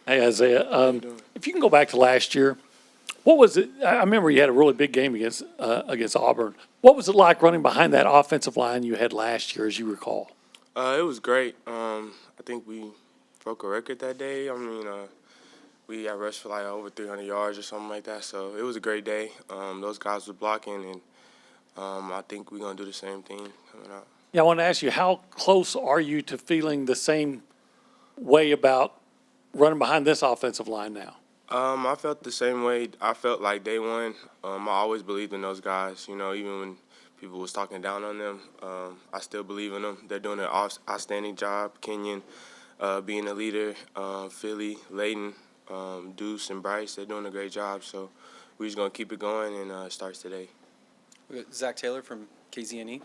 Hey, Isaiah, How you doing? if you can go back to last year, what was it? I remember you had a really big game against Auburn. What was it like running behind that offensive line you had last year, as you recall? It was great. I think we broke a record that day. I mean, we got rushed for like over 300 yards or something like that. So it was a great day. Those guys were blocking, and I think we're gonna do the same thing coming out. Yeah, I want to ask you, how close are you to feeling the same way about running behind this offensive line now? I felt the same way. I felt like day one. I always believed in those guys. You know, even when people was talking down on them, I still believe in them. They're doing an outstanding job. Kenyon, being a leader, Philly, Layton, Deuce, and Bryce, they're doing a great job. So we're just gonna keep it going, and it starts today. We got Zach Taylor from KZNE.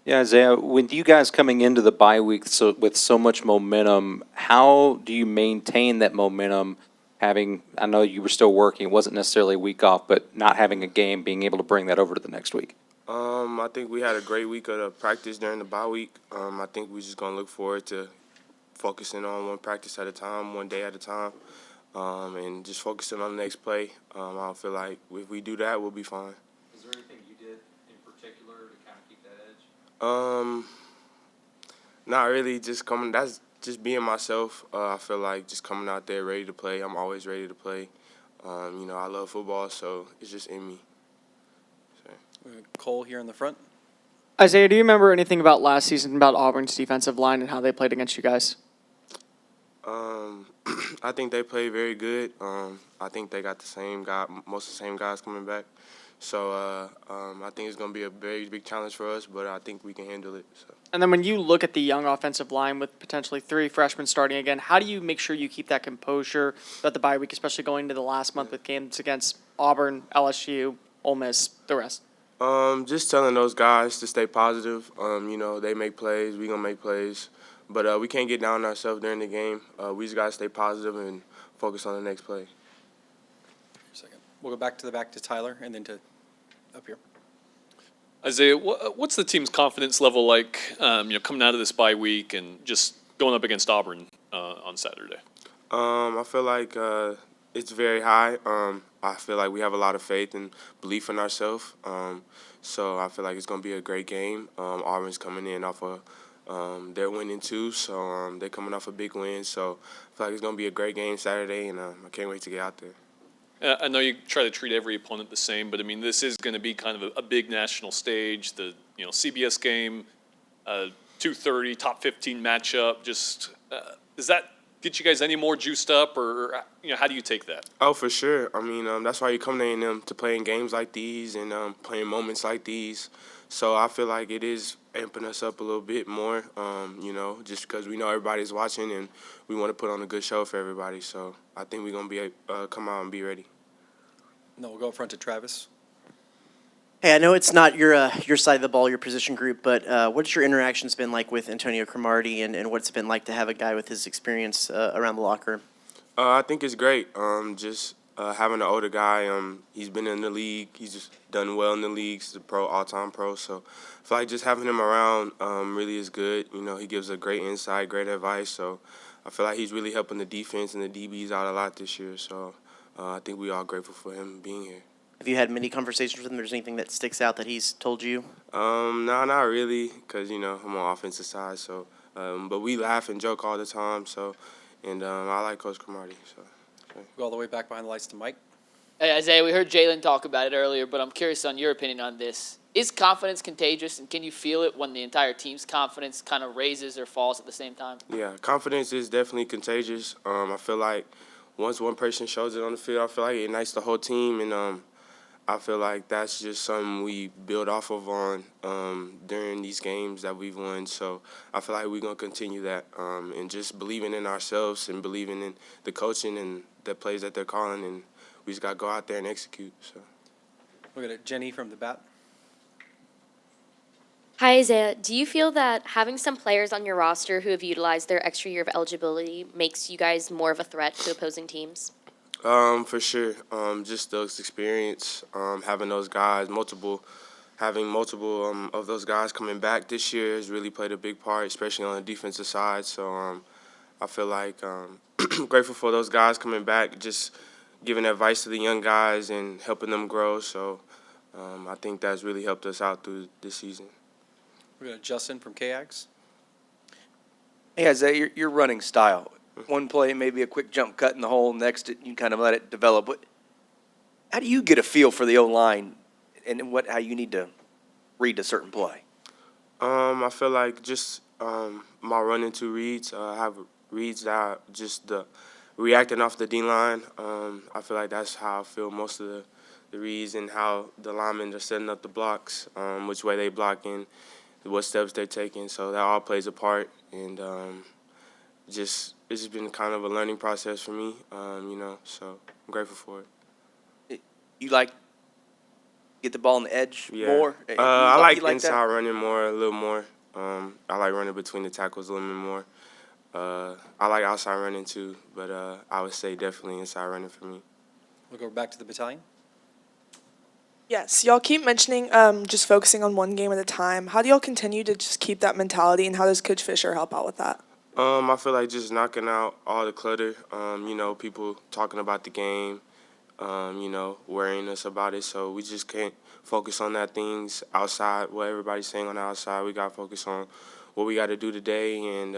Yeah, Isaiah, with you guys coming into the bye week with so much momentum, how do you maintain that momentum? I know you were still working, it wasn't necessarily a week off, but not having a game, being able to bring that over to the next week. I think we had a great week of the practice during the bye week. I think we're just gonna look forward to focusing on one practice at a time, one day at a time, and just focusing on the next play. I feel like if we do that, we'll be fine. Is there anything you did in particular to kind of keep that edge? Not really. That's just being myself. I feel like just coming out there ready to play. I'm always ready to play. I love football, so it's just in me. We got Cole here in the front. Isaiah, do you remember anything about last season about Auburn's defensive line and how they played against you guys? I think they played very good. I think they got most of the same guys coming back. So I think it's going to be a very big challenge for us, but I think we can handle it. So. And then when you look at the young offensive line with potentially 3 freshmen starting again, how do you make sure you keep that composure throughout the bye week, especially going into the last month with games against Auburn, LSU, Ole Miss, the rest? Just telling those guys to stay positive. They make plays, we gonna make plays, but we can't get down on ourselves during the game. We just gotta stay positive and focus on the next play. Second. We'll go back to Tyler and then to up here. Isaiah, what's the team's confidence level like, coming out of this bye week and just going up against Auburn on Saturday? I feel like it's very high. I feel like we have a lot of faith and belief in ourselves. So I feel like it's going to be a great game. Auburn's coming in off they're winning too, so they're coming off a big win. So I feel like it's going to be a great game Saturday, and I can't wait to get out there. I know you try to treat every opponent the same, but I mean this is going to be kind of a big national stage. The CBS game, 2:30, top 15 matchup. Just does that get you guys any more juiced up, or how do you take that? Oh, for sure. I mean, that's why you come to A&M, to play in games like these and playing moments like these. So I feel like it is amping us up a little bit more, just because we know everybody's watching and we want to put on a good show for everybody. So I think we're going to be come out and be ready. No, we'll go up front to Travis. Hey, I know it's not your side of the ball, your position group, but what's your interactions been like with Antonio Cromartie and what's it been like to have a guy with his experience around the locker room? I think it's great. Just having an older guy. He's been in the league. He's just done well in the league. He's a pro, all-time pro. So I feel like just having him around really is good. He gives a great insight, great advice. So I feel like he's really helping the defense and the DBs out a lot this year. So I think we are grateful for him being here. Have you had many conversations with him? There's anything that sticks out that he's told you? No, not really, because I'm on offensive side. So, but we laugh and joke all the time. So, and I like Coach Cromartie. So, okay. Go all the way back behind the lights to Mike. Hey, Isaiah, we heard Jalen talk about it earlier, but I'm curious on your opinion on this. Is confidence contagious, and can you feel it when the entire team's confidence kind of raises or falls at the same time? Yeah, confidence is definitely contagious. I feel like once one person shows it on the field, I feel like it ignites the whole team, and I feel like that's just something we build off of during these games that we've won. So I feel like we're going to continue that and just believing in ourselves and believing in the coaching and the plays that they're calling, and we just got to go out there and execute. So. We'll go to Jenny from the bat. Hi, Isaiah. Do you feel that having some players on your roster who have utilized their extra year of eligibility makes you guys more of a threat to opposing teams? For sure. Just those experience, having those guys, having multiple of those guys coming back this year has really played a big part, especially on the defensive side. So I feel like grateful for those guys coming back, just giving advice to the young guys and helping them grow. So I think that's really helped us out through this season. We're going to Justin from KAGS. Hey, Isaiah, your running style. One play, maybe a quick jump cut in the hole. Next, you kind of let it develop. How do you get a feel for the O-line and how you need to read a certain play? I feel like just my running two reads. I have reads that are just the reacting off the D-line. I feel like that's how I feel most of the reads and how the linemen are setting up the blocks, which way they blocking, what steps they're taking. So that all plays a part. And it's just been kind of a learning process for me, so I'm grateful for it. You like get the ball on the edge Yeah. more? I like you inside that? running more, a little more. I like running between the tackles a little bit more. I like outside running too, but I would say definitely inside running for me. We'll go back to the battalion. Yes, y'all keep mentioning just focusing on one game at a time. How do y'all continue to just keep that mentality, and how does Coach Fisher help out with that? I feel like just knocking out all the clutter, people talking about the game, worrying us about it. So we just can't focus on that things outside, what everybody's saying on the outside. We got to focus on what we got to do today, and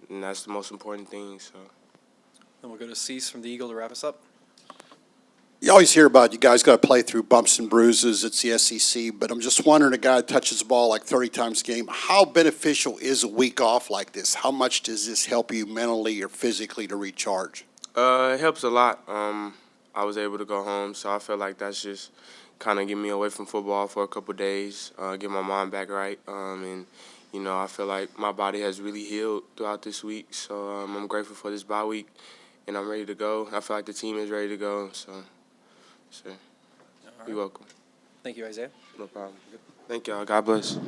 that's the most important thing. So. Then we'll go to Cease from the Eagle to wrap us up. You always hear about you guys got to play through bumps and bruises. It's the SEC, but I'm just wondering, a guy touches the ball like 30 times a game, how beneficial is a week off like this? How much does this help you mentally or physically to recharge? It helps a lot. I was able to go home, so I feel like that's just kind of get me away from football for a couple days, get my mind back right, and I feel like my body has really healed throughout this week. So I'm grateful for this bye week, and I'm ready to go. I feel like the team is ready to go. So. Sure. You're welcome. Thank you, Isaiah. No problem. Thank y'all. God bless.